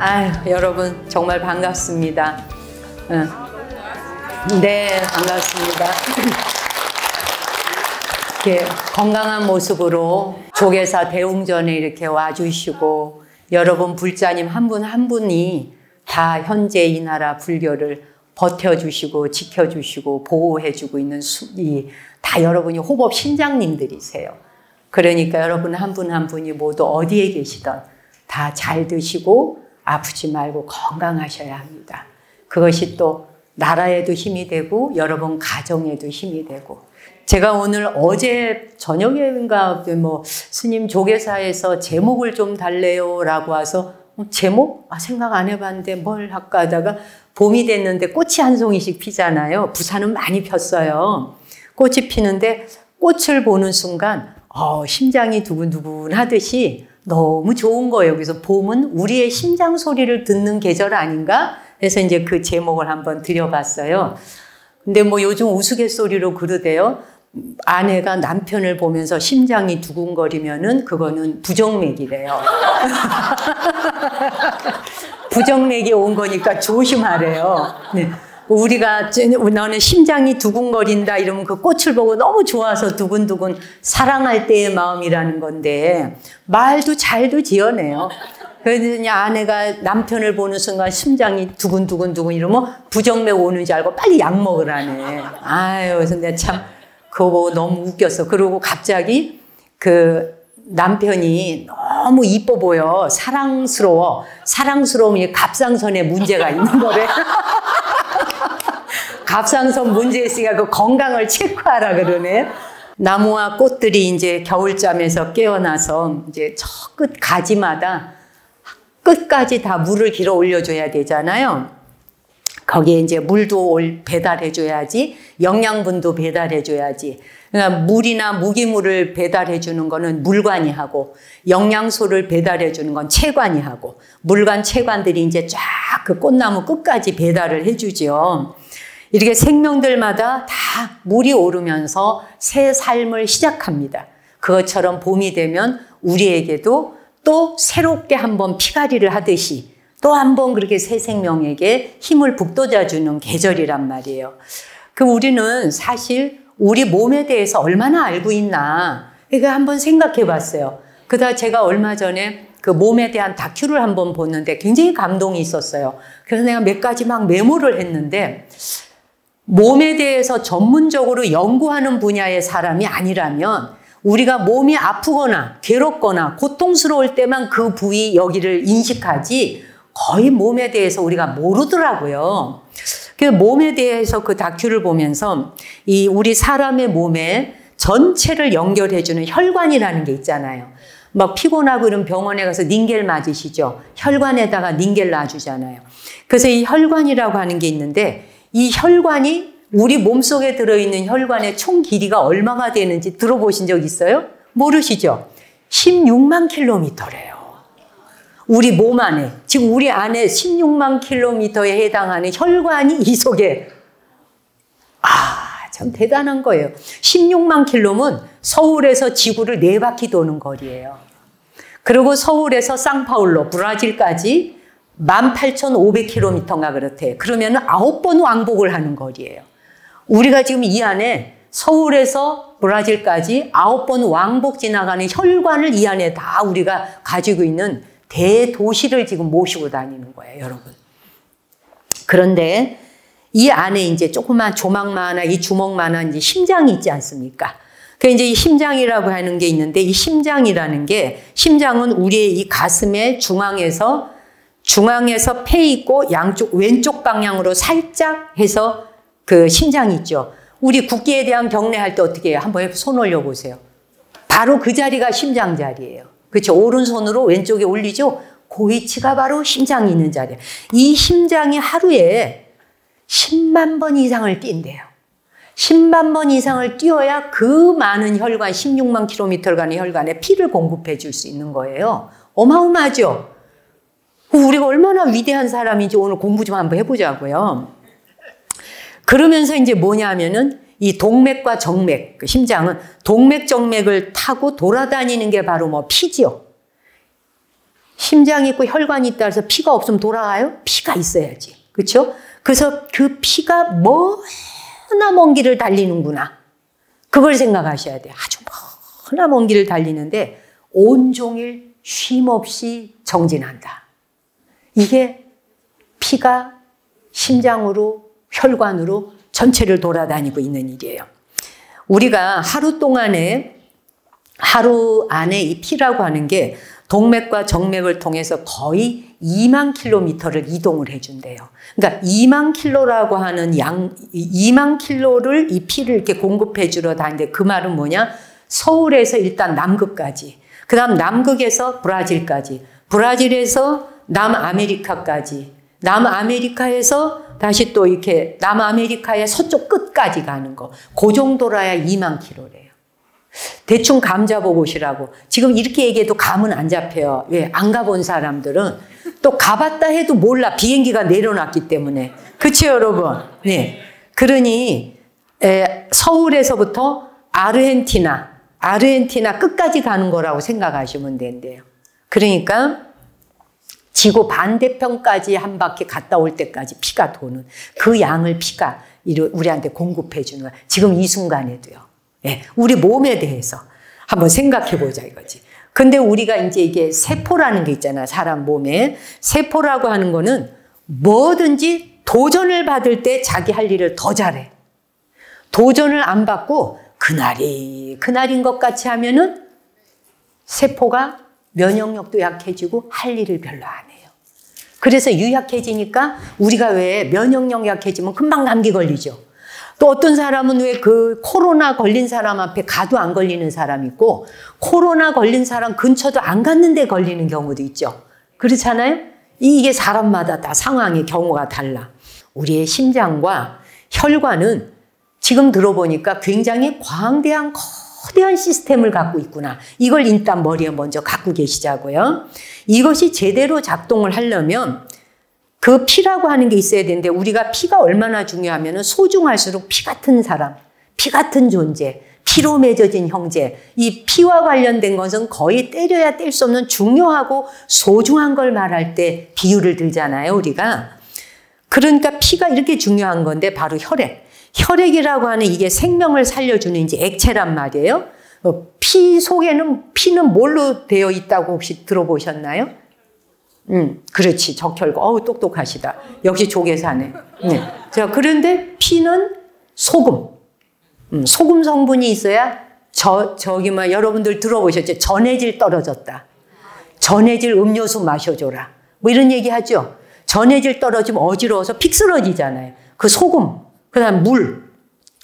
아유, 여러분 정말 반갑습니다. 네, 반갑습니다. 이렇게 건강한 모습으로 조계사 대웅전에 이렇게 와주시고 여러분 불자님 한 분 한 분이 다 현재 이 나라 불교를 버텨주시고 지켜주시고 보호해주고 있는 다 여러분이 호법 신장님들이세요. 그러니까 여러분 한 분 한 분이 모두 어디에 계시든 다 잘 드시고 아프지 말고 건강하셔야 합니다. 그것이 또 나라에도 힘이 되고 여러분 가정에도 힘이 되고. 제가 오늘 어제 저녁인가 스님 조계사에서 제목을 좀 달래요 라고 와서 제목? 생각 안 해봤는데 뭘 할까 하다가 봄이 됐는데 꽃이 한 송이씩 피잖아요. 부산은 많이 폈어요. 꽃이 피는데 꽃을 보는 순간 심장이 두근두근 하듯이 너무 좋은 거예요. 그래서 봄은 우리의 심장 소리를 듣는 계절 아닌가? 그래서 이제 그 제목을 한번 드려봤어요. 근데 요즘 우스갯소리로 그러대요. 아내가 남편을 보면서 심장이 두근거리면은 그거는 부정맥이래요. 부정맥이 온 거니까 조심하래요. 네. 우리가 너는 심장이 두근거린다 이러면 그 꽃을 보고 너무 좋아서 두근두근 사랑할 때의 마음이라는 건데 말도 잘도 지어내요. 그래서 아내가 남편을 보는 순간 심장이 두근두근 이러면 부정맥 오는 줄 알고 빨리 약 먹으라네. 아유, 그래서 내가 참 그거 보고 너무 웃겼어. 그리고 갑자기 그 남편이 너무 이뻐 보여. 사랑스러우면 갑상선에 문제가 있는 거래. 갑상선 문제 있으니까 그 건강을 체크하라 그러네. 나무와 꽃들이 이제 겨울잠에서 깨어나서 이제 저 끝 가지마다 끝까지 다 물을 길어 올려줘야 되잖아요. 거기에 이제 물도 배달해줘야지, 영양분도 배달해줘야지. 그러니까 물이나 무기물을 배달해주는 거는 물관이 하고, 영양소를 배달해주는 건 채관이 하고, 물관, 채관들이 이제 쫙 그 꽃나무 끝까지 배달을 해주죠. 이렇게 생명들마다 다 물이 오르면서 새 삶을 시작합니다. 그것처럼 봄이 되면 우리에게도 또 새롭게 한번 피가리를 하듯이 또 한번 그렇게 새 생명에게 힘을 북돋아주는 계절이란 말이에요. 우리는 사실 우리 몸에 대해서 얼마나 알고 있나 이거 한번 생각해 봤어요. 그러다 제가 얼마 전에 그 몸에 대한 다큐를 한번 봤는데 굉장히 감동이 있었어요. 그래서 내가 몇 가지 막 메모를 했는데 몸에 대해서 전문적으로 연구하는 분야의 사람이 아니라면 우리가 몸이 아프거나 괴롭거나 고통스러울 때만 그 부위 여기를 인식하지 거의 몸에 대해서 우리가 모르더라고요. 그 몸에 대해서 그 다큐를 보면서 이 우리 사람의 몸에 전체를 연결해주는 혈관이라는 게 있잖아요. 막 피곤하고 이런 병원에 가서 닌겔 맞으시죠. 혈관에다가 닌겔 놔주잖아요. 그래서 이 혈관이라고 하는 게 있는데 이 혈관이 우리 몸속에 들어있는 혈관의 총 길이가 얼마가 되는지 들어보신 적 있어요? 모르시죠? 16만 킬로미터래요. 우리 몸 안에, 지금 우리 안에 16만 킬로미터에 해당하는 혈관이 이 속에 참 대단한 거예요. 16만 킬로면 서울에서 지구를 4바퀴 도는 거리예요. 그리고 서울에서 상파울로, 브라질까지 18,500km인가 그렇대. 그러면 9번 왕복을 하는 거리예요. 우리가 지금 이 안에 서울에서 브라질까지 9번 왕복 지나가는 혈관을 이 안에 다 우리가 가지고 있는 대도시를 지금 모시고 다니는 거예요, 여러분. 그런데 이 안에 이제 조그만 조망만한 이 주먹만한 이제 심장이 있지 않습니까? 그 이제 이 심장이라고 하는 게 있는데 이 심장이라는 게 심장은 우리의 이 가슴의 중앙에서 폐 있고 양쪽 왼쪽 방향으로 살짝 해서 그 심장이 있죠. 우리 국기에 대한 경례할 때 어떻게 해요? 한번 손 올려보세요. 바로 그 자리가 심장 자리예요. 그렇죠? 오른손으로 왼쪽에 올리죠? 그 위치가 바로 심장이 있는 자리예요. 이 심장이 하루에 10만 번 이상을 뛴대요. 10만 번 이상을 뛰어야 그 많은 혈관, 16만 킬로미터간의 혈관에 피를 공급해 줄 수 있는 거예요. 어마어마하죠? 우리가 얼마나 위대한 사람인지 오늘 공부 좀 한번 해보자고요. 그러면서 이제 뭐냐면은 이 동맥과 정맥, 그 심장은 동맥, 정맥을 타고 돌아다니는 게 바로 피지요. 심장이 있고 혈관이 있다 해서 피가 없으면 돌아가요? 피가 있어야지. 그렇죠? 그래서 그 피가 머나 먼 길을 달리는구나. 그걸 생각하셔야 돼요. 아주 머나 먼 길을 달리는데 온종일 쉼없이 정진한다. 이게 피가 심장으로 혈관으로 전체를 돌아다니고 있는 일이에요. 우리가 하루 안에 이 피라고 하는 게 동맥과 정맥을 통해서 거의 2만 킬로미터를 이동을 해준대요. 그러니까 2만 킬로라고 하는 2만 킬로를 이 피를 이렇게 공급해 주러 다니는데 그 말은 뭐냐? 서울에서 일단 남극까지, 그 다음 남극에서 브라질까지, 브라질에서 남아메리카까지, 남아메리카에서 다시 또 이렇게 남아메리카의 서쪽 끝까지 가는 거. 그 정도라야 2만 킬로래요. 대충 감 잡아보시라고. 지금 이렇게 얘기해도 감은 안 잡혀요. 왜? 안 가본 사람들은 또 가봤다 해도 몰라. 비행기가 내려놨기 때문에. 그쵸, 여러분? 네. 그러니, 서울에서부터 아르헨티나 끝까지 가는 거라고 생각하시면 된대요. 그러니까, 지구 반대편까지 한 바퀴 갔다 올 때까지 피가 도는 그 양을 피가 우리한테 공급해 주는 거야. 지금 이 순간에도요. 예, 우리 몸에 대해서 한번 생각해 보자 이거지. 근데 우리가 이제 이게 세포라는 게 있잖아. 사람 몸에. 세포라고 하는 거는 뭐든지 도전을 받을 때 자기 할 일을 더 잘해. 도전을 안 받고 그날인 것 같이 하면은 세포가 면역력도 약해지고 할 일을 별로 안 해요. 그래서 유약해지니까 우리가 왜 면역력 약해지면 금방 감기 걸리죠. 또 어떤 사람은 왜 그 코로나 걸린 사람 앞에 가도 안 걸리는 사람 있고 코로나 걸린 사람 근처도 안 갔는데 걸리는 경우도 있죠. 그렇잖아요? 이게 사람마다 다 상황의 경우가 달라. 우리의 심장과 혈관은 지금 들어보니까 굉장히 거대한 시스템을 갖고 있구나. 이걸 일단 머리에 먼저 갖고 계시자고요. 이것이 제대로 작동을 하려면 그 피라고 하는 게 있어야 되는데 우리가 피가 얼마나 중요하면 소중할수록 피 같은 사람, 피 같은 존재, 피로 맺어진 형제, 이 피와 관련된 것은 거의 때려야 뗄 수 없는 중요하고 소중한 걸 말할 때 비유를 들잖아요, 우리가. 그러니까 피가 이렇게 중요한 건데 바로 혈액. 혈액이라고 하는 이게 생명을 살려주는 이제 액체란 말이에요. 피는 뭘로 되어 있다고 혹시 들어보셨나요? 그렇지. 적혈구. 똑똑하시다. 역시 조계사네. 네. 자, 그런데 피는 소금. 소금 성분이 있어야 여러분들 들어보셨죠? 전해질 떨어졌다. 전해질 음료수 마셔줘라. 뭐 이런 얘기 하죠? 전해질 떨어지면 어지러워서 픽 쓰러지잖아요. 그 소금. 그 다음 물.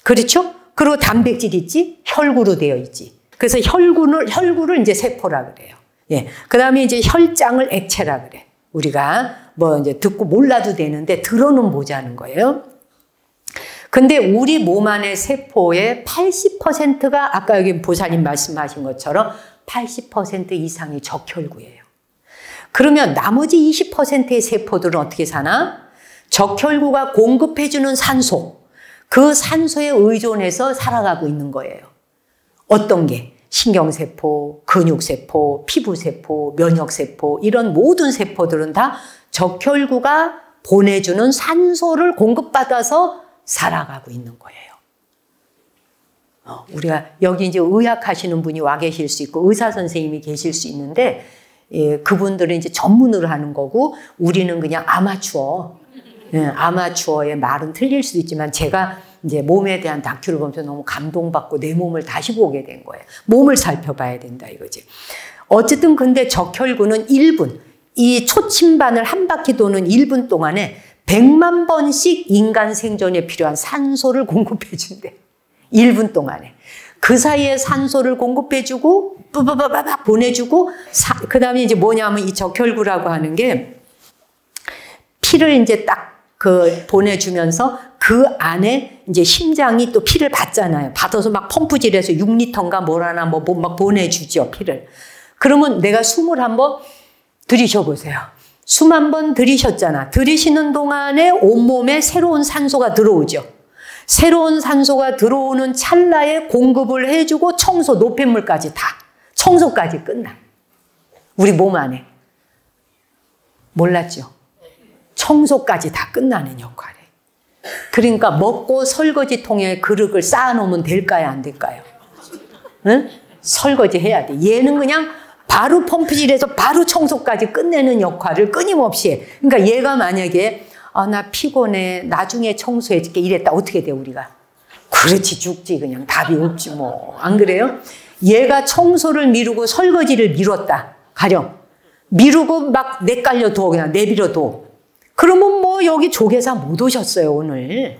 그렇죠? 그리고 단백질 있지? 혈구로 되어 있지. 그래서 혈구를 이제 세포라 그래요. 예. 그 다음에 이제 혈장을 액체라 그래. 우리가 뭐 이제 듣고 몰라도 되는데 들어는 보자는 거예요. 근데 우리 몸 안의 세포의 80%가 아까 여기 보사님 말씀하신 것처럼 80% 이상이 적혈구예요. 그러면 나머지 20%의 세포들은 어떻게 사나? 적혈구가 공급해주는 산소, 그 산소에 의존해서 살아가고 있는 거예요. 어떤 게? 신경세포, 근육세포, 피부세포, 면역세포 이런 모든 세포들은 다 적혈구가 보내주는 산소를 공급받아서 살아가고 있는 거예요. 우리가 여기 이제 의학 하시는 분이 와 계실 수 있고 의사 선생님이 계실 수 있는데 그분들은 이제 전문으로 하는 거고 우리는 그냥 아마추어. 아마추어의 말은 틀릴 수도 있지만 제가 이제 몸에 대한 다큐를 보면서 너무 감동받고 내 몸을 다시 보게 된 거예요. 몸을 살펴봐야 된다 이거지. 어쨌든 근데 적혈구는 1분, 이 초침반을 한 바퀴 도는 1분 동안에 100만 번씩 인간 생존에 필요한 산소를 공급해 준대. 1분 동안에. 그 사이에 산소를 공급해 주고 뿌바바바바 보내주고 그 다음에 이제 뭐냐면 이 적혈구라고 하는 게 피를 이제 딱 보내주면서 그 안에 이제 심장이 또 피를 받잖아요. 받아서 막 펌프질해서 6리터인가 뭐라나 막 보내주죠, 피를. 그러면 내가 숨을 한번 들이셔보세요. 숨 한번 들이셨잖아. 들이쉬는 동안에 온몸에 새로운 산소가 들어오죠. 새로운 산소가 들어오는 찰나에 공급을 해주고 청소, 노폐물까지 다. 청소까지 끝나. 우리 몸 안에. 몰랐죠? 청소까지 다 끝나는 역할에. 그러니까 먹고 설거지통에 그릇을 쌓아놓으면 될까요? 안 될까요? 응? 설거지 해야 돼. 얘는 그냥 바로 펌프질해서 바로 청소까지 끝내는 역할을 끊임없이 해. 그러니까 얘가 만약에 나 피곤해. 나중에 청소해줄게. 이랬다. 어떻게 돼 우리가? 그렇지 죽지. 그냥 답이 없지 뭐. 안 그래요? 얘가 청소를 미루고 설거지를 미뤘다. 가령. 미루고 막 내깔려둬. 그냥 내버려둬. 그러면 뭐 여기 조계사 못 오셨어요 오늘.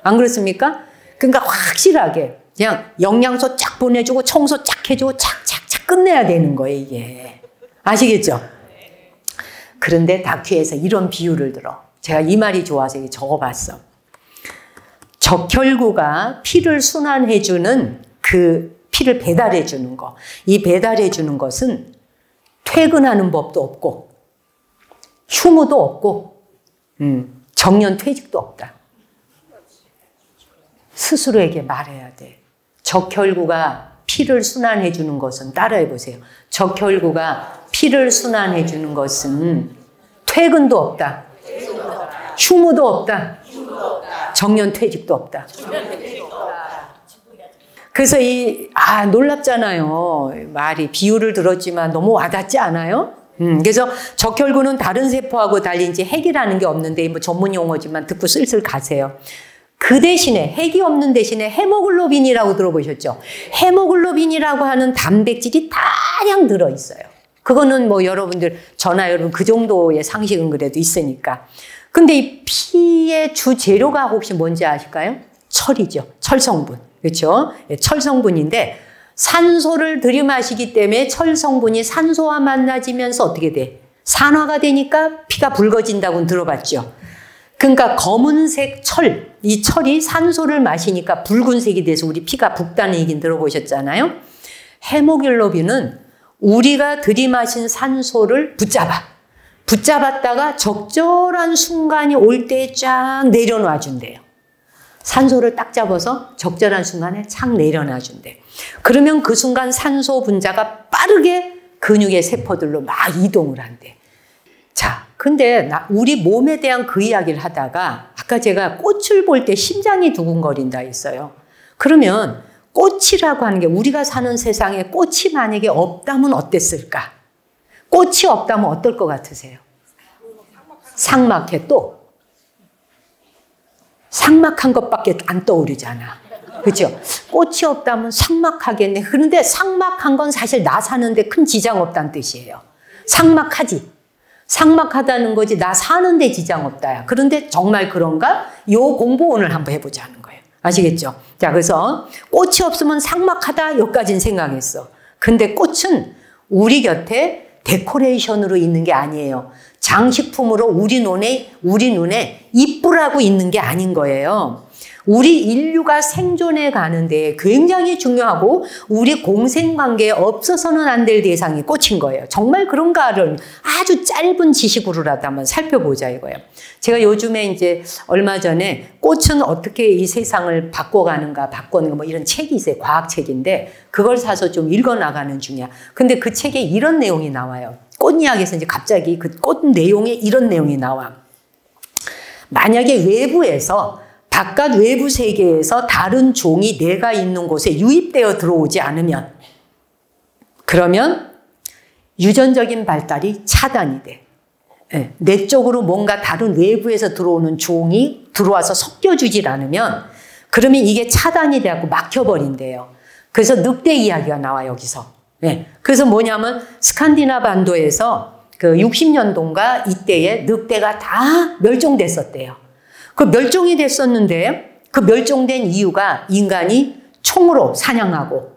안 그렇습니까? 그러니까 확실하게 그냥 영양소 쫙 보내주고 청소 쫙 해주고 착착착 끝내야 되는 거예요 이게. 아시겠죠? 그런데 다큐에서 이런 비유를 들어. 제가 이 말이 좋아서 적어봤어. 적혈구가 피를 순환해주는 그 피를 배달해주는 거. 이 배달해주는 것은 퇴근하는 법도 없고 휴무도 없고 정년 퇴직도 없다. 스스로에게 말해야 돼. 적혈구가 피를 순환해주는 것은 따라해보세요. 적혈구가 피를 순환해주는 것은 퇴근도 없다. 휴무도 없다. 정년 퇴직도 없다. 그래서 놀랍잖아요. 말이 비유를 들었지만 너무 와닿지 않아요? 그래서 적혈구는 다른 세포하고 달리 이제 핵이라는 게 없는데 뭐 전문 용어지만 듣고 슬슬 가세요. 그 대신에 핵이 없는 대신에 헤모글로빈이라고 들어보셨죠? 헤모글로빈이라고 하는 단백질이 다량 들어있어요. 그거는 뭐 여러분들 저나 여러분 그 정도의 상식은 그래도 있으니까. 근데 이 피의 주 재료가 혹시 뭔지 아실까요? 철이죠. 철성분. 그렇죠? 철 성분인데 산소를 들이마시기 때문에 철 성분이 산소와 만나지면서 어떻게 돼? 산화가 되니까 피가 붉어진다고는 들어봤죠. 그러니까 검은색 철, 이 철이 산소를 마시니까 붉은색이 돼서 우리 피가 붉다는 얘기는 들어보셨잖아요. 헤모글로빈은 우리가 들이마신 산소를 붙잡았다가 적절한 순간이 올 때 쫙 내려놔 준대요. 산소를 딱 잡아서 적절한 순간에 착 내려놔 준대. 그러면 그 순간 산소 분자가 빠르게 근육의 세포들로 막 이동을 한대. 자, 근데 우리 몸에 대한 그 이야기를 하다가 아까 제가 꽃을 볼 때 심장이 두근거린다 했어요. 그러면 꽃이라고 하는 게 우리가 사는 세상에 꽃이 만약에 없다면 어땠을까? 꽃이 없다면 어떨 것 같으세요? 삭막해 또. 삭막한 것밖에 안 떠오르잖아. 그렇죠? 꽃이 없다면 삭막하겠네. 그런데 삭막한 건 사실 나 사는데 큰 지장 없다는 뜻이에요. 삭막하지. 삭막하다는 거지 나 사는데 지장 없다야. 그런데 정말 그런가? 요 공부 오늘 한번 해보자는 거예요. 아시겠죠? 자, 그래서 꽃이 없으면 삭막하다 여기까지는 생각했어. 근데 꽃은 우리 곁에 데코레이션으로 있는 게 아니에요. 장식품으로 우리 눈에 이쁘라고 있는 게 아닌 거예요. 우리 인류가 생존해 가는데 굉장히 중요하고 우리 공생관계에 없어서는 안 될 대상이 꽃인 거예요. 정말 그런가를 아주 짧은 지식으로라도 한번 살펴보자 이거예요. 제가 요즘에 이제 얼마 전에 꽃은 어떻게 이 세상을 바꿔가는가 뭐 이런 책이 있어요. 과학책인데 그걸 사서 좀 읽어나가는 중이야. 근데 그 책에 이런 내용이 나와요. 꽃 이야기에서 이제 갑자기 그 꽃 내용에 이런 내용이 나와. 만약에 외부에서 바깥 외부 세계에서 다른 종이 내가 있는 곳에 유입되어 들어오지 않으면 그러면 유전적인 발달이 차단이 돼. 내 쪽으로 뭔가 다른 외부에서 들어오는 종이 들어와서 섞여주질 않으면 그러면 이게 차단이 돼갖고 막혀버린대요. 그래서 늑대 이야기가 나와 여기서. 그래서 뭐냐면 스칸디나 반도에서 그 60년도인가 이때에 늑대가 다 멸종됐었대요. 그 멸종이 됐었는데 그 멸종된 이유가 인간이 총으로 사냥하고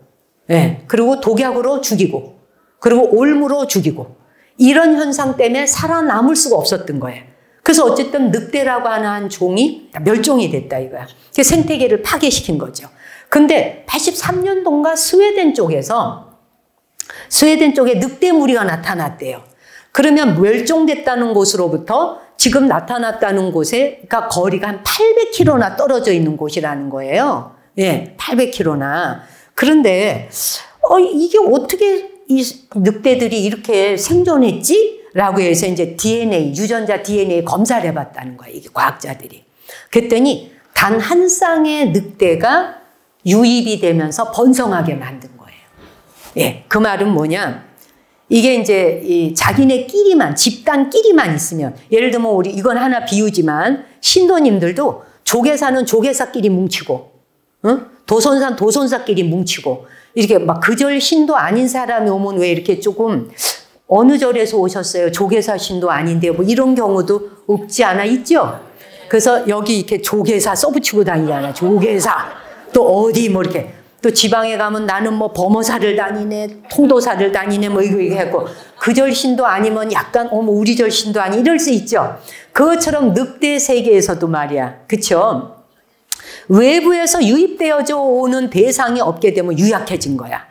그리고 독약으로 죽이고 그리고 올무로 죽이고 이런 현상 때문에 살아남을 수가 없었던 거예요. 그래서 어쨌든 늑대라고 하는 한 종이 멸종이 됐다 이거야. 생태계를 파괴시킨 거죠. 근데 83년도인가 스웨덴 쪽에 늑대 무리가 나타났대요. 그러면 멸종됐다는 곳으로부터 지금 나타났다는 곳에, 그러니까 거리가 한 800km나 떨어져 있는 곳이라는 거예요. 800km나. 그런데, 이게 어떻게 이 늑대들이 이렇게 생존했지? 라고 해서 이제 DNA, 유전자 DNA 검사를 해봤다는 거예요. 이게 과학자들이. 그랬더니 단 한 쌍의 늑대가 유입이 되면서 번성하게 만든 거예요. 예, 그 말은 뭐냐? 이게 이제 이 자기네끼리만, 집단끼리만 있으면, 예를 들면 우리 이건 하나 비유지만 신도님들도 조계사는 조계사끼리 뭉치고, 응? 도선사는 도선사끼리 뭉치고, 이렇게 막 그 절 신도 아닌 사람이 오면 왜 이렇게 조금 어느 절에서 오셨어요? 조계사 신도 아닌데 뭐 이런 경우도 없지 않아 있죠? 그래서 여기 이렇게 조계사 써붙이고 다니잖아. 조계사. 또 어디 뭐 이렇게. 또 지방에 가면 나는 뭐 범어사를 다니네, 통도사를 다니네, 뭐 이거 했고, 그 절 신도 아니면 약간, 어머, 우리 절 신도 아니, 이럴 수 있죠. 그것처럼 늑대 세계에서도 말이야. 그쵸? 외부에서 유입되어져 오는 대상이 없게 되면 유약해진 거야.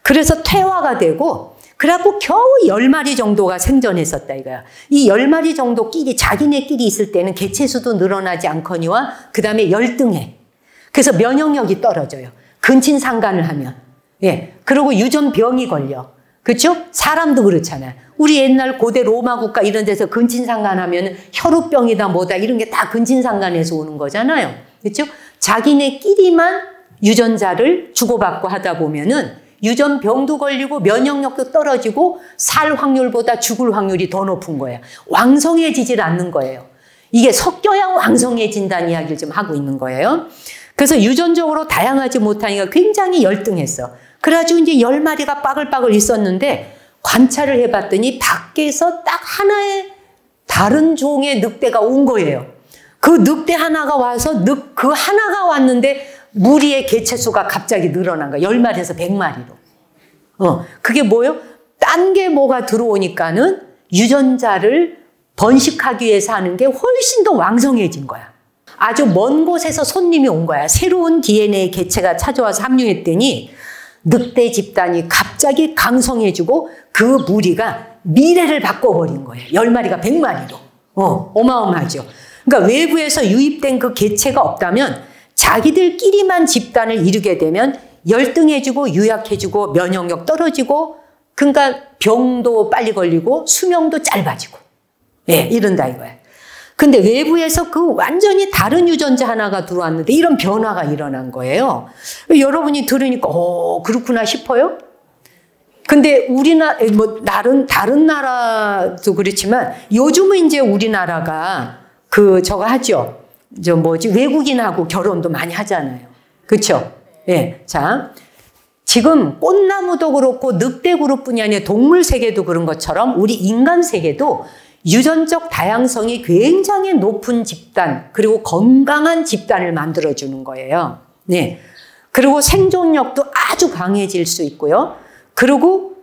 그래서 퇴화가 되고, 그래갖고 겨우 10마리 정도가 생존했었다 이거야. 이 10마리 정도끼리 자기네끼리 있을 때는 개체수도 늘어나지 않거니와 그 다음에 열등해. 그래서 면역력이 떨어져요. 근친상간을 하면. 예. 그리고 유전병이 걸려. 그렇죠? 사람도 그렇잖아요. 우리 옛날 고대 로마 국가 이런 데서 근친상간하면 혈우병이다 뭐다 이런 게 다 근친상간에서 오는 거잖아요. 그렇죠? 자기네끼리만 유전자를 주고받고 하다 보면은 유전병도 걸리고 면역력도 떨어지고 살 확률보다 죽을 확률이 더 높은 거예요. 왕성해지질 않는 거예요. 이게 섞여야 왕성해진다는 이야기를 좀 하고 있는 거예요. 그래서 유전적으로 다양하지 못하니까 굉장히 열등했어. 그래가지고 이제 10마리가 빠글빠글 있었는데 관찰을 해봤더니 밖에서 딱 하나의 다른 종의 늑대가 온 거예요. 그 늑대 하나가 와서 그 하나가 왔는데 무리의 개체수가 갑자기 늘어난 거야. 10마리에서 100마리로. 그게 뭐예요? 딴 게 뭐가 들어오니까는 유전자를 번식하기 위해서 하는 게 훨씬 더 왕성해진 거야. 아주 먼 곳에서 손님이 온 거야. 새로운 DNA 개체가 찾아와서 합류했더니 늑대 집단이 갑자기 강성해지고 그 무리가 미래를 바꿔버린 거예요. 10마리가 100마리로. 어마어마하죠. 그러니까 외부에서 유입된 그 개체가 없다면 자기들끼리만 집단을 이루게 되면 열등해지고 유약해지고 면역력 떨어지고 그러니까 병도 빨리 걸리고 수명도 짧아지고 예, 이런다 이거야. 근데 외부에서 그 완전히 다른 유전자 하나가 들어왔는데 이런 변화가 일어난 거예요. 여러분이 들으니까 그렇구나 싶어요? 근데 우리나라 뭐 다른 나라도 그렇지만 요즘은 이제 우리나라가 저거 하죠. 외국인하고 결혼도 많이 하잖아요. 그렇죠? 예. 자, 지금 꽃나무도 그렇고 늑대 그룹뿐이 아니라 동물 세계도 그런 것처럼 우리 인간 세계도 유전적 다양성이 굉장히 높은 집단 그리고 건강한 집단을 만들어주는 거예요. 네. 그리고 생존력도 아주 강해질 수 있고요. 그리고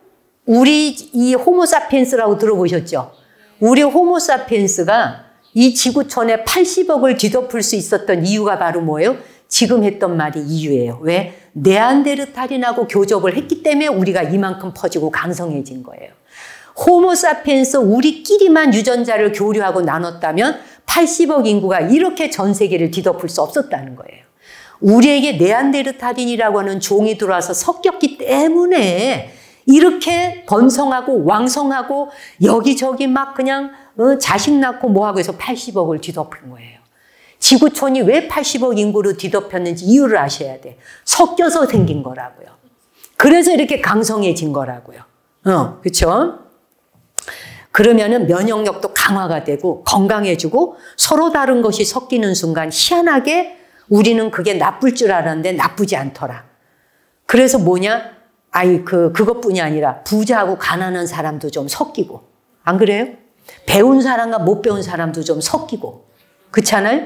우리 이 호모사피엔스라고 들어보셨죠? 우리 호모사피엔스가 이 지구촌에 80억을 뒤덮을 수 있었던 이유가 바로 뭐예요? 지금 했던 말이 이유예요. 왜? 네안데르탈인하고 교접을 했기 때문에 우리가 이만큼 퍼지고 강성해진 거예요. 호모사피엔스 우리끼리만 유전자를 교류하고 나눴다면 80억 인구가 이렇게 전 세계를 뒤덮을 수 없었다는 거예요. 우리에게 네안데르탈인이라고 하는 종이 들어와서 섞였기 때문에 이렇게 번성하고 왕성하고 여기저기 막 그냥 자식 낳고 뭐하고 해서 80억을 뒤덮은 거예요. 지구촌이 왜 80억 인구로 뒤덮였는지 이유를 아셔야 돼. 섞여서 생긴 거라고요. 그래서 이렇게 강성해진 거라고요. 그렇죠? 그러면은 면역력도 강화가 되고 건강해지고 서로 다른 것이 섞이는 순간 희한하게 우리는 그게 나쁠 줄 알았는데 나쁘지 않더라. 그래서 뭐냐? 그것뿐이 아니라 부자하고 가난한 사람도 좀 섞이고. 안 그래요? 배운 사람과 못 배운 사람도 좀 섞이고. 그렇잖아요?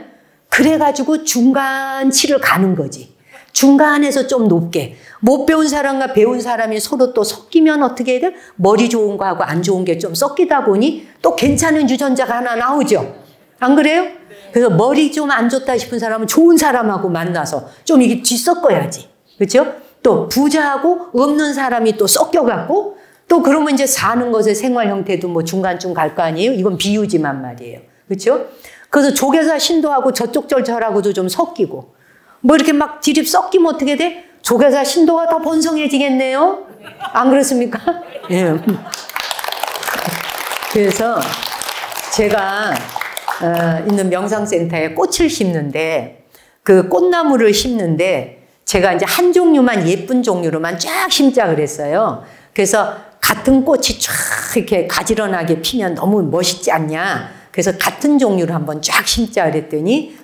그래가지고 중간치를 가는 거지. 중간에서 좀 높게. 못 배운 사람과 배운 사람이 서로 또 섞이면 어떻게 해야 돼? 머리 좋은 거하고 안 좋은 게 좀 섞이다 보니 또 괜찮은 유전자가 하나 나오죠. 안 그래요? 그래서 머리 좀 안 좋다 싶은 사람은 좋은 사람하고 만나서 좀 이게 뒤섞어야지. 그렇죠? 또 부자하고 없는 사람이 또 섞여갖고 또 그러면 이제 사는 것의 생활 형태도 뭐 중간쯤 갈 거 아니에요? 이건 비유지만 말이에요. 그렇죠? 그래서 조계사 신도하고 저쪽 절하고도 좀 섞이고 뭐 이렇게 막 디립 섞이면 어떻게 돼? 조계사 신도가 더 번성해지겠네요? 안 그렇습니까? 예. 그래서 제가 있는 명상센터에 꽃을 심는데 그 꽃나무를 심는데 제가 이제 한 종류만 예쁜 종류로만 쫙 심자 그랬어요. 그래서 같은 꽃이 쫙 이렇게 가지런하게 피면 너무 멋있지 않냐. 그래서 같은 종류를 한번 쫙 심자 그랬더니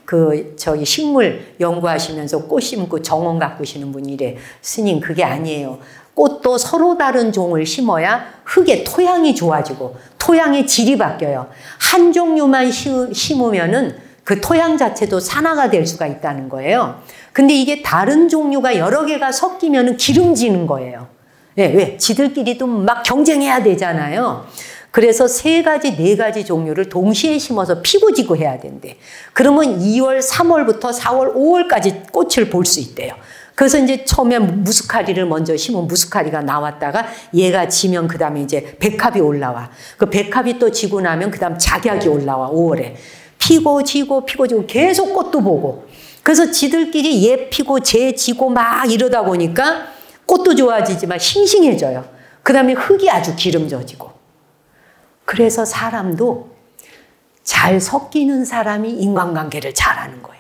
저희 식물 연구하시면서 꽃 심고 정원 가꾸시는 분이 이래. 스님 그게 아니에요. 꽃도 서로 다른 종을 심어야 흙의 토양이 좋아지고 토양의 질이 바뀌어요. 한 종류만 심으면은 그 토양 자체도 산화가 될 수가 있다는 거예요. 근데 이게 다른 종류가 여러 개가 섞이면은 기름지는 거예요. 왜? 지들끼리도 막 경쟁해야 되잖아요. 그래서 3가지, 4가지 종류를 동시에 심어서 피고 지고 해야 된대. 그러면 2월, 3월부터 4월, 5월까지 꽃을 볼 수 있대요. 그래서 이제 처음에 무스카리를 먼저 심으면 무스카리가 나왔다가 얘가 지면 그 다음에 이제 백합이 올라와. 그 백합이 또 지고 나면 그 다음 작약이 올라와, 5월에. 피고 지고 피고 지고 계속 꽃도 보고. 그래서 지들끼리 얘 피고 쟤 지고 막 이러다 보니까 꽃도 좋아지지만 싱싱해져요. 그 다음에 흙이 아주 기름져지고. 그래서 사람도 잘 섞이는 사람이 인간관계를 잘하는 거예요.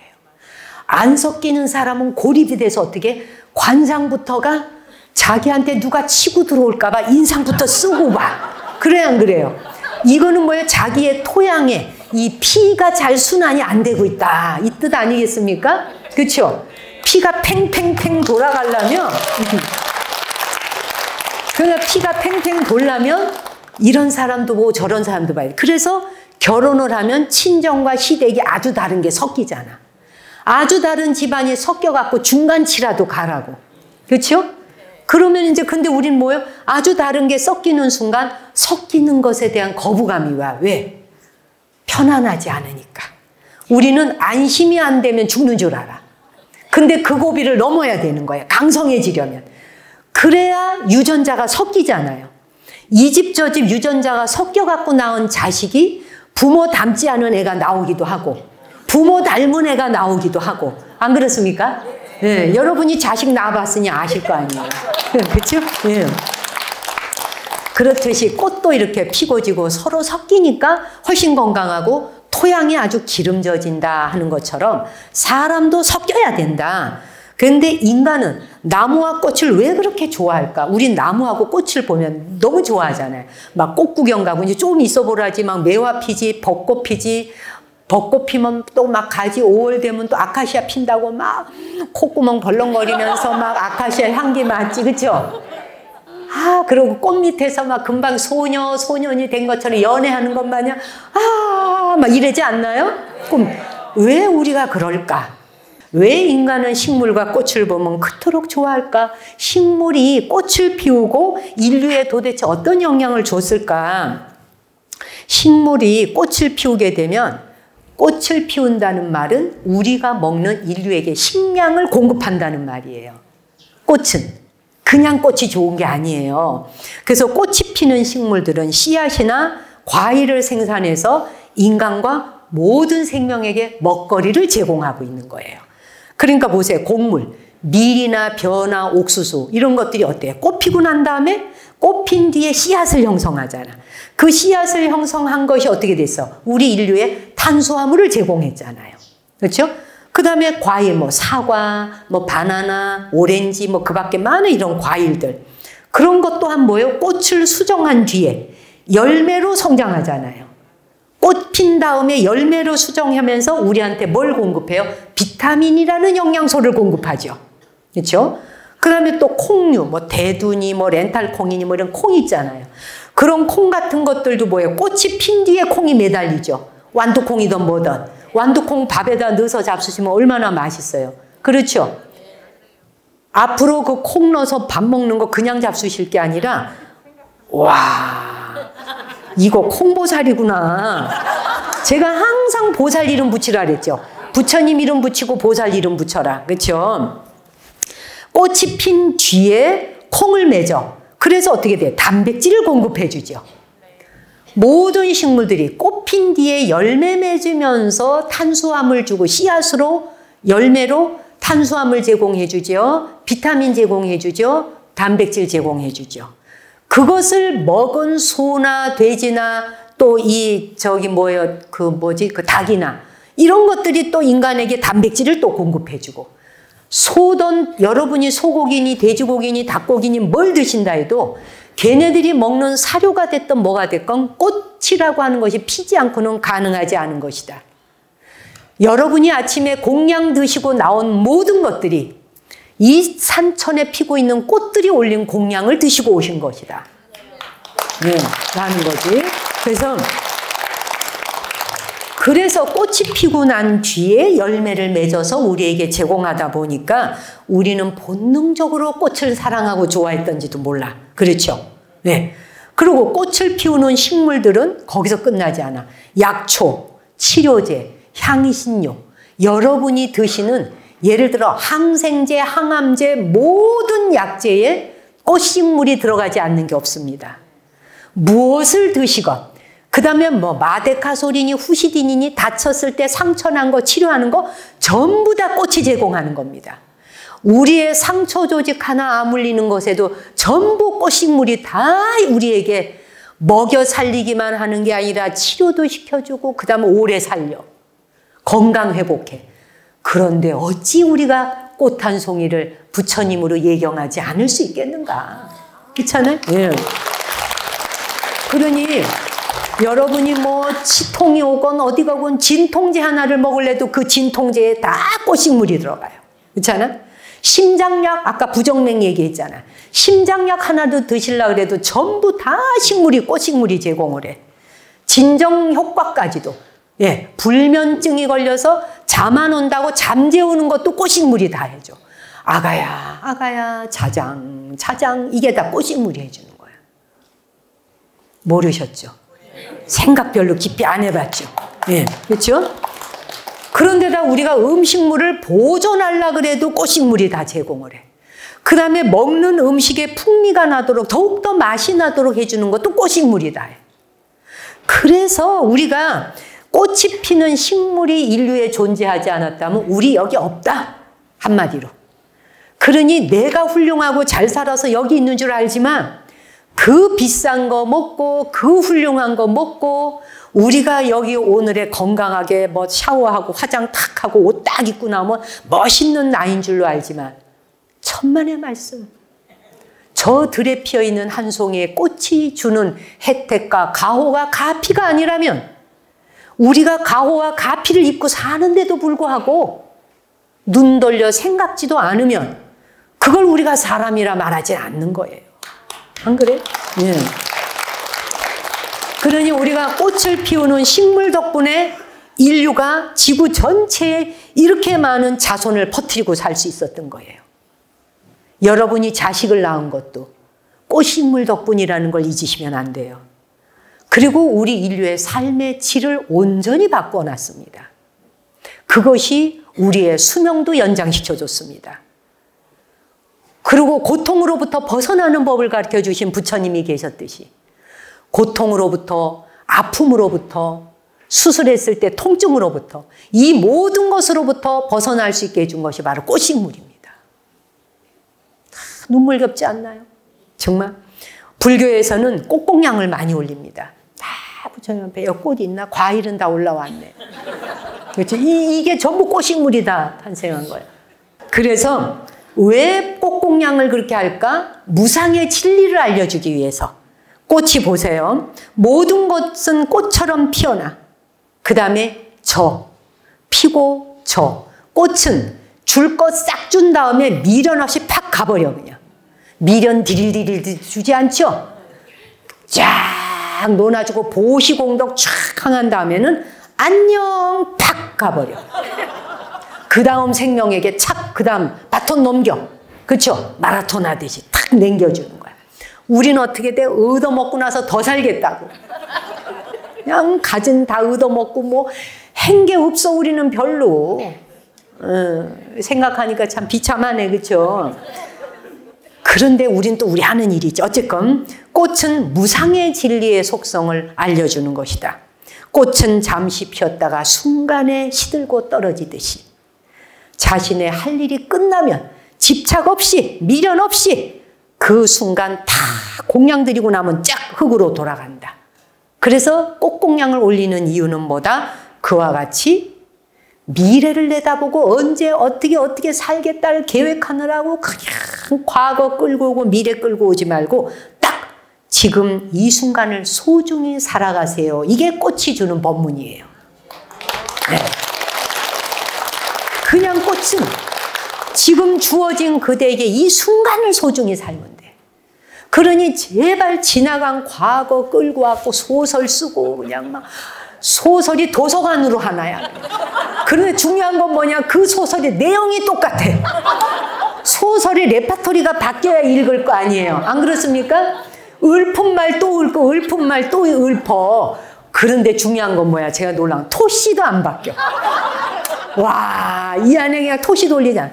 안 섞이는 사람은 고립이 돼서 어떻게 관상부터가 자기한테 누가 치고 들어올까 봐 인상부터 쓰고 봐. 그래야 안 그래요? 이거는 뭐예요? 자기의 토양에 이 피가 잘 순환이 안 되고 있다. 이 뜻 아니겠습니까? 그렇죠? 피가 팽팽팽 돌아가려면 그러니까 피가 팽팽 돌려면 이런 사람도 보고 저런 사람도 봐야 돼. 그래서 결혼을 하면 친정과 시댁이 아주 다른 게 섞이잖아. 아주 다른 집안이 섞여갖고 중간치라도 가라고. 그렇죠? 그러면 이제 근데 우린 뭐예요? 아주 다른 게 섞이는 순간 섞이는 것에 대한 거부감이 와. 왜? 편안하지 않으니까. 우리는 안심이 안 되면 죽는 줄 알아. 근데 그 고비를 넘어야 되는 거예요. 강성해지려면. 그래야 유전자가 섞이잖아요. 이 집 저 집 유전자가 섞여갖고 낳은 자식이 부모 닮지 않은 애가 나오기도 하고 부모 닮은 애가 나오기도 하고 안 그렇습니까? 예, 여러분이 자식 낳아봤으니 아실 거 아니에요. 그렇죠? 예. 그렇듯이 꽃도 이렇게 피고 지고 서로 섞이니까 훨씬 건강하고 토양이 아주 기름져진다 하는 것처럼 사람도 섞여야 된다. 그런데 인간은 나무와 꽃을 왜 그렇게 좋아할까? 우린 나무하고 꽃을 보면 너무 좋아하잖아요. 막 꽃 구경 가고 이제 좀 있어 보라지 막 매화 피지, 벚꽃 피지. 벚꽃 피면 또 막 가지 5월 되면 또 아카시아 핀다고 막 콧구멍 벌렁거리면서 막 아카시아 향기 맡지, 그렇죠? 아, 그리고 꽃 밑에서 막 금방 소년이 된 것처럼 연애하는 것 마냥 막 이러지 않나요? 그럼 왜 우리가 그럴까? 왜 인간은 식물과 꽃을 보면 그토록 좋아할까? 식물이 꽃을 피우고 인류에 도대체 어떤 영향을 줬을까? 식물이 꽃을 피우게 되면 꽃을 피운다는 말은 우리가 먹는 인류에게 식량을 공급한다는 말이에요. 꽃은 그냥 꽃이 좋은 게 아니에요. 그래서 꽃이 피는 식물들은 씨앗이나 과일을 생산해서 인간과 모든 생명에게 먹거리를 제공하고 있는 거예요. 그러니까 보세요. 곡물, 밀이나 벼나 옥수수 이런 것들이 어때요? 꽃 피고 난 다음에 꽃 핀 뒤에 씨앗을 형성하잖아. 그 씨앗을 형성한 것이 어떻게 됐어? 우리 인류에 탄수화물을 제공했잖아요. 그렇죠? 그 다음에 과일, 뭐 사과, 뭐 바나나, 오렌지, 뭐 그 밖에 많은 이런 과일들. 그런 것 또한 뭐예요? 꽃을 수정한 뒤에 열매로 성장하잖아요. 꽃 핀 다음에 열매로 수정하면서 우리한테 뭘 공급해요? 비타민이라는 영양소를 공급하죠. 그렇죠? 그 다음에 또 콩류, 뭐 대두니, 뭐 렌탈콩이니 뭐 이런 콩 있잖아요. 그런 콩 같은 것들도 뭐예요? 꽃이 핀 뒤에 콩이 매달리죠. 완두콩이든 뭐든. 완두콩 밥에다 넣어서 잡수시면 얼마나 맛있어요. 그렇죠? 앞으로 그 콩 넣어서 밥 먹는 거 그냥 잡수실 게 아니라 와, 이거 콩보살이구나. 제가 항상 보살 이름 붙이라 그랬죠. 부처님 이름 붙이고 보살 이름 붙여라. 그렇죠? 꽃이 핀 뒤에 콩을 맺어. 그래서 어떻게 돼요? 단백질을 공급해 주죠. 모든 식물들이 꽃 핀 뒤에 열매 맺으면서 탄수화물 주고 씨앗으로 열매로 탄수화물 제공해 주죠. 비타민 제공해 주죠. 단백질 제공해 주죠. 그것을 먹은 소나 돼지나 또 저기 뭐예요, 그 닭이나 이런 것들이 또 인간에게 단백질을 또 공급해주고, 소든 여러분이 소고기니 돼지고기니 닭고기니 뭘 드신다 해도 걔네들이 먹는 사료가 됐든 뭐가 됐건 꽃이라고 하는 것이 피지 않고는 가능하지 않은 것이다. 여러분이 아침에 공양 드시고 나온 모든 것들이 이 산천에 피고 있는 꽃들이 올린 공양을 드시고 오신 것이다. 네, 라는 거지. 그래서 꽃이 피고 난 뒤에 열매를 맺어서 우리에게 제공하다 보니까 우리는 본능적으로 꽃을 사랑하고 좋아했던지도 몰라. 그렇죠? 네. 그리고 꽃을 피우는 식물들은 거기서 끝나지 않아. 약초, 치료제, 향신료, 여러분이 드시는 예를 들어 항생제, 항암제, 모든 약재에 꽃식물이 들어가지 않는 게 없습니다. 무엇을 드시건, 그 다음에 마데카솔이니 후시딘이니 다쳤을 때 상처 난 거 치료하는 거 전부 다 꽃이 제공하는 겁니다. 우리의 상처 조직 하나 아물리는 것에도 전부 꽃식물이 다 우리에게 먹여 살리기만 하는 게 아니라 치료도 시켜주고 그 다음에 오래 살려. 건강 회복해. 그런데 어찌 우리가 꽃 한 송이를 부처님으로 예경하지 않을 수 있겠는가. 그렇잖아요? 예. 그러니 여러분이 치통이 오건 어디 가건 진통제 하나를 먹을래도 그 진통제에 다 꽃식물이 들어가요. 그렇잖아? 심장약, 아까 부정맥 얘기했잖아. 심장약 하나도 드시려고 그래도 전부 다 꽃식물이 제공을 해. 진정 효과까지도. 예, 불면증이 걸려서 잠 안 온다고 잠 재우는 것도 꽃식물이 다 해줘. 아가야, 자장, 이게 다 꽃식물이 해주는 거야. 모르셨죠? 생각 별로 깊이 안 해봤죠? 예, 그렇죠? 그런데다 우리가 음식물을 보존하려고 그래도 꽃식물이 다 제공을 해. 그 다음에 먹는 음식에 풍미가 나도록, 더욱더 맛이 나도록 해주는 것도 꽃식물이 다 해. 그래서 우리가 꽃이 피는 식물이 인류에 존재하지 않았다면 우리 여기 없다. 한마디로. 그러니 내가 훌륭하고 잘 살아서 여기 있는 줄 알지만 그 비싼 거 먹고 그 훌륭한 거 먹고 우리가 여기 오늘의 건강하게 샤워하고 화장 탁 하고 옷 딱 입고 나오면 멋있는 나인 줄로 알지만 천만의 말씀. 저 들에 피어있는 한 송이의 꽃이 주는 혜택과 가호가 가피가 아니라면 우리가 가호와 가피를 입고 사는데도 불구하고 눈 돌려 생각지도 않으면 그걸 우리가 사람이라 말하지 않는 거예요. 안 그래? 예. 그러니 우리가 꽃을 피우는 식물 덕분에 인류가 지구 전체에 이렇게 많은 자손을 퍼뜨리고 살 수 있었던 거예요. 여러분이 자식을 낳은 것도 꽃식물 덕분이라는 걸 잊으시면 안 돼요. 그리고 우리 인류의 삶의 질을 온전히 바꿔놨습니다. 그것이 우리의 수명도 연장시켜줬습니다. 그리고 고통으로부터 벗어나는 법을 가르쳐 주신 부처님이 계셨듯이 고통으로부터, 아픔으로부터, 수술했을 때 통증으로부터 이 모든 것으로부터 벗어날 수 있게 해준 것이 바로 꽃식물입니다. 눈물겹지 않나요? 정말 불교에서는 꽃공양을 많이 올립니다. 다 부처님 앞에 꽃 있나? 과일은 다 올라왔네. 그렇죠? 이게 전부 꽃식물이다 탄생한 거예요. 그래서 왜 꽃공양을 그렇게 할까? 무상의 진리를 알려주기 위해서. 꽃이 보세요. 모든 것은 꽃처럼 피어나. 그 다음에 피고 꽃은 줄 것 싹 준 다음에 미련 없이 팍 가버려 그냥. 미련 디릴디릴 주지 않죠? 쫙 논아주고 보시공덕 쫙 항한 다음에는 안녕 팍 가버려. 그 다음 생명에게 착, 그 다음 바톤 넘겨. 그렇죠? 마라톤 하듯이 탁 남겨주는 거야. 우리는 어떻게 돼? 얻어먹고 나서 더 살겠다고. 그냥 가진 다 얻어먹고 한 게 없어 우리는 별로. 생각하니까 참 비참하네. 그렇죠? 그런데 우린 또 우리 하는 일이지. 어쨌건 꽃은 무상의 진리의 속성을 알려주는 것이다. 꽃은 잠시 피었다가 순간에 시들고 떨어지듯이 자신의 할 일이 끝나면 집착 없이 미련 없이 그 순간 다 공양 드리고 나면 쫙 흙으로 돌아간다. 그래서 꽃공양을 올리는 이유는 뭐다? 그와 같이 미래를 내다보고 언제 어떻게 살겠다를 계획하느라고 그냥 과거 끌고 오고 미래 끌고 오지 말고 딱 지금 이 순간을 소중히 살아가세요. 이게 꽃이 주는 법문이에요. 네. 그냥 꽃은 지금 주어진 그대에게 이 순간을 소중히 살면 돼. 그러니 제발 지나간 과거 끌고 왔고 소설 쓰고 그냥 막 소설이 도서관으로 하나야. 그런데 중요한 건 뭐냐? 그 소설의 내용이 똑같아. 소설의 레파토리가 바뀌어야 읽을 거 아니에요. 안 그렇습니까? 읊은 말 또 읊고 읊은 말 또 읊어. 그런데 중요한 건 뭐야? 제가 놀란 건 토시도 안 바뀌어. 와, 이 안에 그냥 토시 돌리잖아.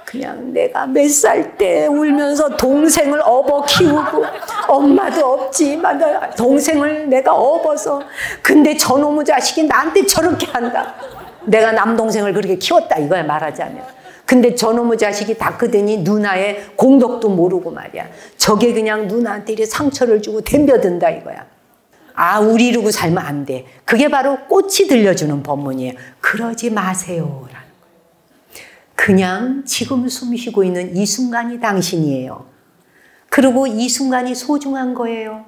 그냥 내가 몇 살 때 울면서 동생을 업어 키우고 엄마도 없지만 동생을 내가 업어서 근데 저놈의 자식이 나한테 저렇게 한다. 내가 남동생을 그렇게 키웠다 이거야 말하자면. 근데 저놈의 자식이 다 크더니 누나의 공덕도 모르고 말이야. 저게 그냥 누나한테 이렇게 상처를 주고 덤벼든다 이거야. 아, 우리 이러고 살면 안 돼. 그게 바로 꽃이 들려주는 법문이에요. 그러지 마세요. 그냥 지금 숨 쉬고 있는 이 순간이 당신이에요. 그리고 이 순간이 소중한 거예요.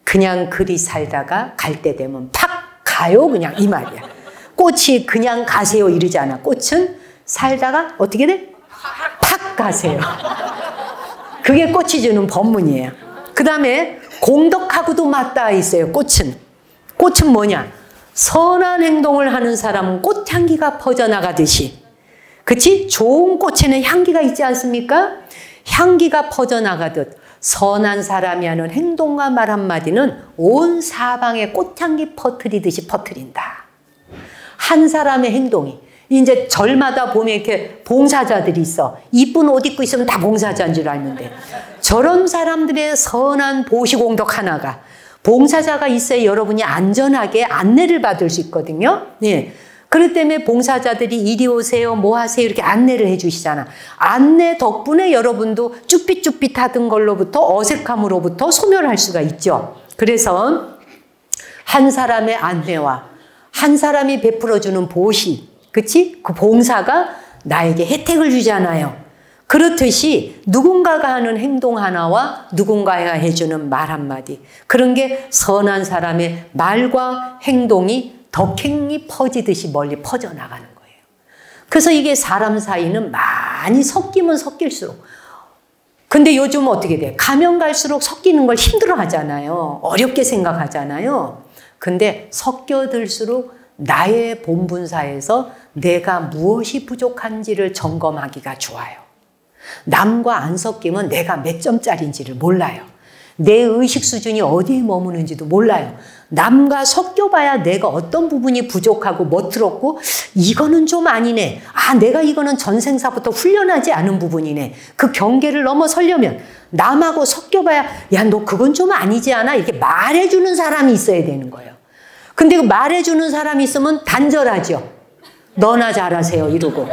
그냥 그리 살다가 갈 때 되면 팍 가요. 그냥 이 말이야. 꽃이 그냥 가세요 이러지 않아. 꽃은 살다가 어떻게 돼? 팍 가세요. 그게 꽃이 주는 법문이에요. 그 다음에 공덕하고도 맞닿아 있어요. 꽃은 뭐냐? 선한 행동을 하는 사람은 꽃향기가 퍼져나가듯이, 그치? 좋은 꽃에는 향기가 있지 않습니까? 향기가 퍼져나가듯 선한 사람이 하는 행동과 말 한마디는 온 사방에 꽃향기 퍼뜨리듯이 퍼뜨린다. 한 사람의 행동이 이제 절마다 보면 이렇게 봉사자들이 있어. 이쁜 옷 입고 있으면 다 봉사자인 줄 알는데 저런 사람들의 선한 보시공덕 하나가 봉사자가 있어야 여러분이 안전하게 안내를 받을 수 있거든요. 네. 그렇기 때문에 봉사자들이 이리 오세요, 뭐 하세요 이렇게 안내를 해 주시잖아. 안내 덕분에 여러분도 쭈삣쭈삣하던 걸로부터 어색함으로부터 소멸할 수가 있죠. 그래서 한 사람의 안내와 한 사람이 베풀어주는 보시, 그치? 그 봉사가 나에게 혜택을 주잖아요. 그렇듯이 누군가가 하는 행동 하나와 누군가가 해주는 말 한마디, 그런 게 선한 사람의 말과 행동이 덕행이 퍼지듯이 멀리 퍼져나가는 거예요. 그래서 이게 사람 사이는 많이 섞이면 섞일수록, 근데 요즘은 어떻게 돼? 가면 갈수록 섞이는 걸 힘들어 하잖아요. 어렵게 생각하잖아요. 근데 섞여들수록 나의 본분사에서 내가 무엇이 부족한지를 점검하기가 좋아요. 남과 안 섞이면 내가 몇 점짜리인지를 몰라요. 내 의식 수준이 어디에 머무는지도 몰라요. 남과 섞여봐야 내가 어떤 부분이 부족하고 멋들었고 이거는 좀 아니네. 아, 내가 이거는 전생사부터 훈련하지 않은 부분이네. 그 경계를 넘어서려면 남하고 섞여봐야 야, 너 그건 좀 아니지 않아? 이렇게 말해주는 사람이 있어야 되는 거예요. 근데 그 말해주는 사람이 있으면 단절하죠. 너나 잘하세요 이러고.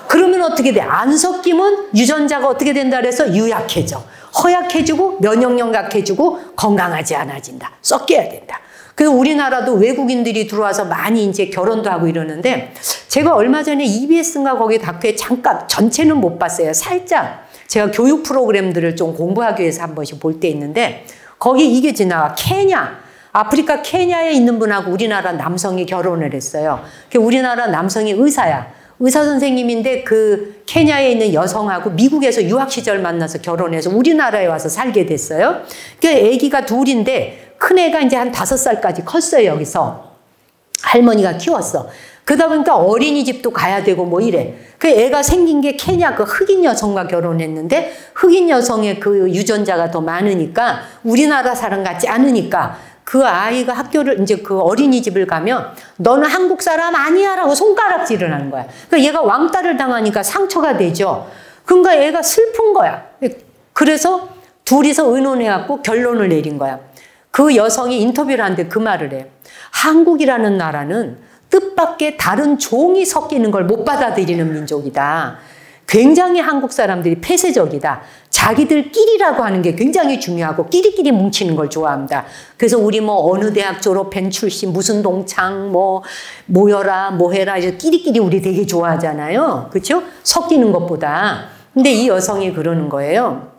그러면 어떻게 돼? 안 섞이면 유전자가 어떻게 된다 그래서 유약해져. 허약해지고 면역력 약해지고 건강하지 않아진다. 섞여야 된다. 그래서 우리나라도 외국인들이 들어와서 많이 이제 결혼도 하고 이러는데 제가 얼마 전에 EBS인가 거기 다큐에 잠깐, 전체는 못 봤어요. 살짝 제가 교육 프로그램들을 좀 공부하기 위해서 한 번씩 볼 때 있는데 거기 이게 지나가. 아프리카 케냐에 있는 분하고 우리나라 남성이 결혼을 했어요. 우리나라 남성이 의사야. 의사 선생님인데 그 케냐에 있는 여성하고 미국에서 유학 시절 만나서 결혼해서 우리나라에 와서 살게 됐어요. 그러니까 아기가 둘인데 큰애가 이제 한 5살까지 컸어요. 여기서 할머니가 키웠어. 그러다 보니까 어린이집도 가야 되고 뭐 이래. 그 애가 생긴 게 케냐 그 흑인 여성과 결혼했는데 흑인 여성의 그 유전자가 더 많으니까 우리나라 사람 같지 않으니까 그 아이가 학교를 이제 그 어린이집을 가면 너는 한국 사람 아니야 라고 손가락질을 하는 거야. 그러니까 얘가 왕따를 당하니까 상처가 되죠. 그러니까 애가 슬픈 거야. 그래서 둘이서 의논해갖고 결론을 내린 거야. 그 여성이 인터뷰를 하는데 그 말을 해. 한국이라는 나라는 뜻밖의 다른 종이 섞이는 걸 못 받아들이는 민족이다. 굉장히 한국 사람들이 폐쇄적이다. 자기들끼리라고 하는 게 굉장히 중요하고 끼리끼리 뭉치는 걸 좋아합니다. 그래서 우리 뭐 어느 대학 졸업한 출신 무슨 동창 뭐 모여라 뭐 해라 이제 끼리끼리 우리 되게 좋아하잖아요. 그렇죠? 섞이는 것보다. 근데 이 여성이 그러는 거예요.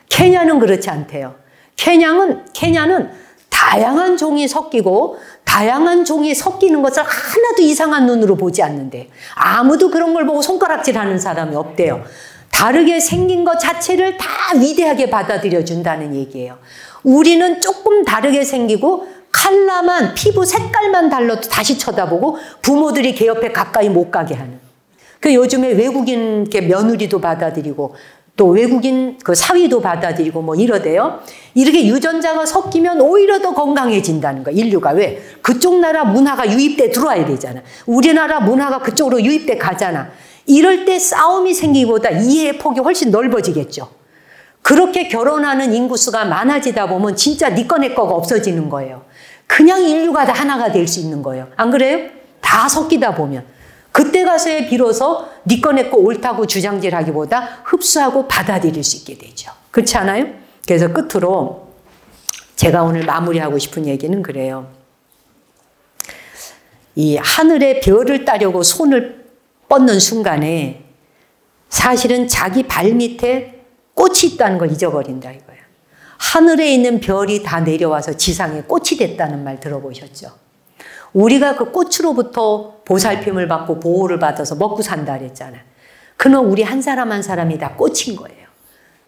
케냐는 그렇지 않대요. 케냐는 다양한 종이 섞이고 다양한 종이 섞이는 것을 하나도 이상한 눈으로 보지 않는데 아무도 그런 걸 보고 손가락질하는 사람이 없대요. 다르게 생긴 것 자체를 다 위대하게 받아들여 준다는 얘기예요. 우리는 조금 다르게 생기고 컬러만 피부 색깔만 달라도 다시 쳐다보고 부모들이 걔 옆에 가까이 못 가게 하는. 그 요즘에 외국인 며느리도 받아들이고 또 외국인 그 사위도 받아들이고 뭐 이러대요. 이렇게 유전자가 섞이면 오히려 더 건강해진다는 거야. 인류가 왜? 그쪽 나라 문화가 유입돼 들어와야 되잖아. 우리나라 문화가 그쪽으로 유입돼 가잖아. 이럴 때 싸움이 생기기보다 이해의 폭이 훨씬 넓어지겠죠. 그렇게 결혼하는 인구수가 많아지다 보면 진짜 네 거 내 거가 없어지는 거예요. 그냥 인류가 다 하나가 될 수 있는 거예요. 안 그래요? 다 섞이다 보면. 그때 가서야 비로소 네 거 내 거 옳다고 주장질하기보다 흡수하고 받아들일 수 있게 되죠. 그렇지 않아요? 그래서 끝으로 제가 오늘 마무리하고 싶은 얘기는 그래요. 이 하늘의 별을 따려고 손을 뻗는 순간에 사실은 자기 발밑에 꽃이 있다는 걸 잊어버린다 이거예요. 하늘에 있는 별이 다 내려와서 지상에 꽃이 됐다는 말 들어보셨죠? 우리가 그 꽃으로부터 보살핌을 받고 보호를 받아서 먹고 산다 그랬잖아요. 그는 우리 한 사람 한 사람이 다 꽃인 거예요.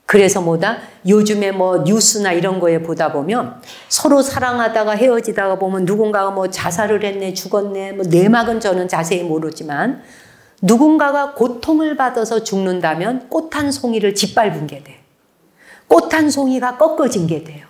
그래서 뭐다? 요즘에 뭐 뉴스나 이런 거에 보다 보면 서로 사랑하다가 헤어지다가 보면 누군가가 뭐 자살을 했네, 죽었네, 뭐 내막은 저는 자세히 모르지만 누군가가 고통을 받아서 죽는다면 꽃 한 송이를 짓밟은 게 돼. 꽃 한 송이가 꺾어진 게 돼요.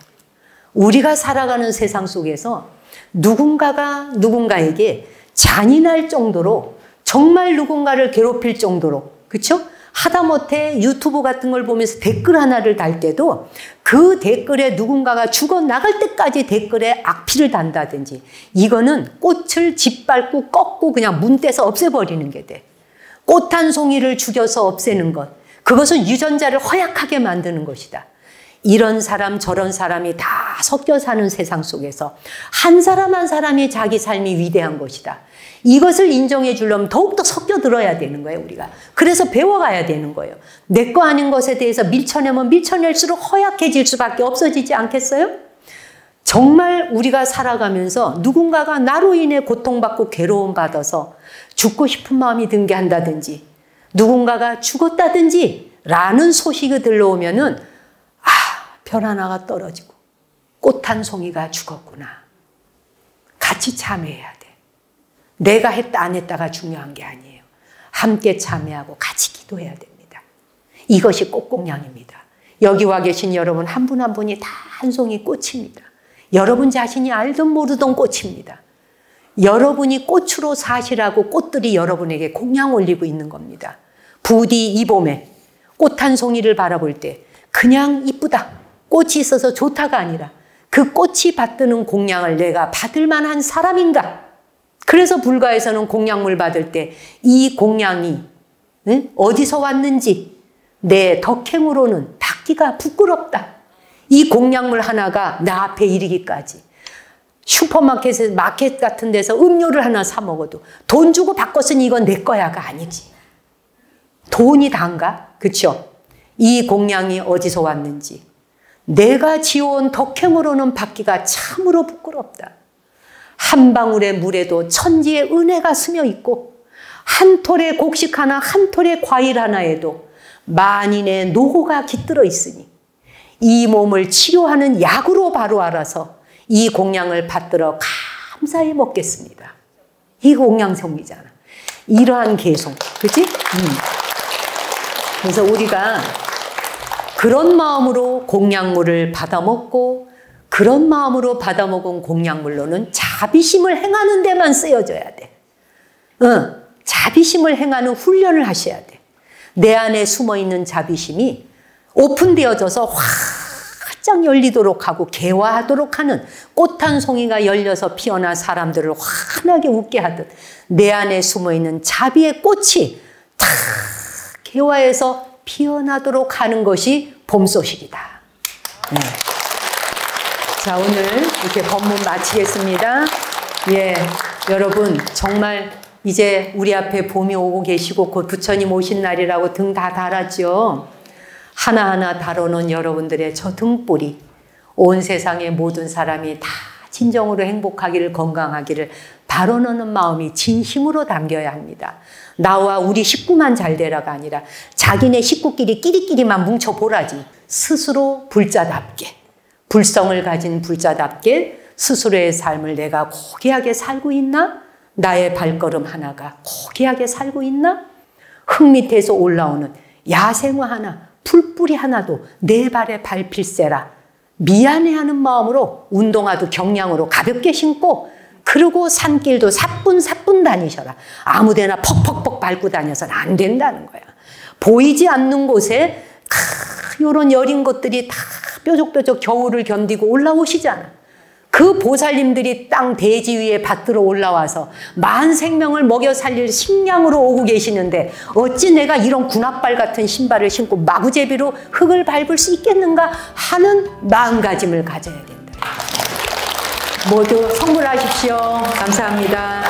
우리가 살아가는 세상 속에서 누군가가 누군가에게 잔인할 정도로 정말 누군가를 괴롭힐 정도로 그렇죠? 하다못해 유튜브 같은 걸 보면서 댓글 하나를 달 때도 그 댓글에 누군가가 죽어나갈 때까지 댓글에 악피를 단다든지 이거는 꽃을 짓밟고 꺾고 그냥 문 떼서 없애버리는 게 돼. 꽃 한 송이를 죽여서 없애는 것. 그것은 유전자를 허약하게 만드는 것이다. 이런 사람 저런 사람이 다 섞여 사는 세상 속에서 한 사람 한 사람이 자기 삶이 위대한 것이다. 이것을 인정해 주려면 더욱더 섞여 들어야 되는 거예요, 우리가. 그래서 배워가야 되는 거예요. 내 거 아닌 것에 대해서 밀쳐내면 밀쳐낼수록 허약해질 수밖에 없어지지 않겠어요? 정말 우리가 살아가면서 누군가가 나로 인해 고통받고 괴로움받아서 죽고 싶은 마음이 든게 한다든지 누군가가 죽었다든지 라는 소식이 들려오면은 별 하나가 떨어지고 꽃 한 송이가 죽었구나. 같이 참여해야 돼. 내가 했다 안 했다가 중요한 게 아니에요. 함께 참여하고 같이 기도해야 됩니다. 이것이 꽃공양입니다. 여기 와 계신 여러분 한 분 한 분이 다 한 송이 꽃입니다. 여러분 자신이 알든 모르든 꽃입니다. 여러분이 꽃으로 사시라고 꽃들이 여러분에게 공양 올리고 있는 겁니다. 부디 이 봄에 꽃 한 송이를 바라볼 때 그냥 이쁘다. 꽃이 있어서 좋다가 아니라 그 꽃이 받드는 공양을 내가 받을 만한 사람인가? 그래서 불가에서는 공양물 받을 때 이 공양이 어디서 왔는지 내 덕행으로는 받기가 부끄럽다. 이 공양물 하나가 나 앞에 이르기까지 슈퍼마켓에서 마켓 같은 데서 음료를 하나 사 먹어도 돈 주고 바꿨으니 이건 내 거야가 아니지. 돈이 단가? 그렇죠? 이 공양이 어디서 왔는지 내가 지어온 덕행으로는 받기가 참으로 부끄럽다. 한 방울의 물에도 천지의 은혜가 스며 있고 한 톨의 곡식 하나 한 톨의 과일 하나에도 만인의 노고가 깃들어 있으니 이 몸을 치료하는 약으로 바로 알아서 이 공양을 받들어 감사히 먹겠습니다. 이 공양성이잖아. 이러한 개송. 그치? 그래서 우리가 그런 마음으로 공양물을 받아먹고 그런 마음으로 받아먹은 공양물로는 자비심을 행하는 데만 쓰여져야 돼. 자비심을 행하는 훈련을 하셔야 돼. 내 안에 숨어있는 자비심이 오픈되어져서 활짝 열리도록 하고 개화하도록 하는 꽃 한 송이가 열려서 피어나 사람들을 환하게 웃게 하듯 내 안에 숨어있는 자비의 꽃이 탁 개화해서 피어나도록 하는 것이 봄 소식이다. 네. 자, 오늘 이렇게 법문 마치겠습니다. 예, 여러분 정말 이제 우리 앞에 봄이 오고 계시고 곧 부처님 오신 날이라고 등 다 달았죠. 하나하나 다뤄놓은 여러분들의 저 등불이 온 세상의 모든 사람이 다 진정으로 행복하기를, 건강하기를 바라는 마음이 진심으로 담겨야 합니다. 나와 우리 식구만 잘 되라가 아니라 자기네 식구끼리 끼리끼리만 뭉쳐보라지. 스스로 불자답게, 불성을 가진 불자답게 스스로의 삶을 내가 고귀하게 살고 있나? 나의 발걸음 하나가 고귀하게 살고 있나? 흙 밑에서 올라오는 야생화 하나, 풀뿌리 하나도 내 발에 밟힐세라. 미안해하는 마음으로 운동화도 경량으로 가볍게 신고, 그리고 산길도 사뿐사뿐 다니셔라. 아무데나 퍽퍽퍽 밟고 다녀서는 안 된다는 거야. 보이지 않는 곳에 이런 여린 것들이 다 뾰족뾰족 겨울을 견디고 올라오시잖아. 그 보살님들이 땅 대지 위에 받들어 올라와서 만 생명을 먹여 살릴 식량으로 오고 계시는데 어찌 내가 이런 군합발 같은 신발을 신고 마구제비로 흙을 밟을 수 있겠는가 하는 마음가짐을 가져야 된다. 모두 성불하십시오. 감사합니다.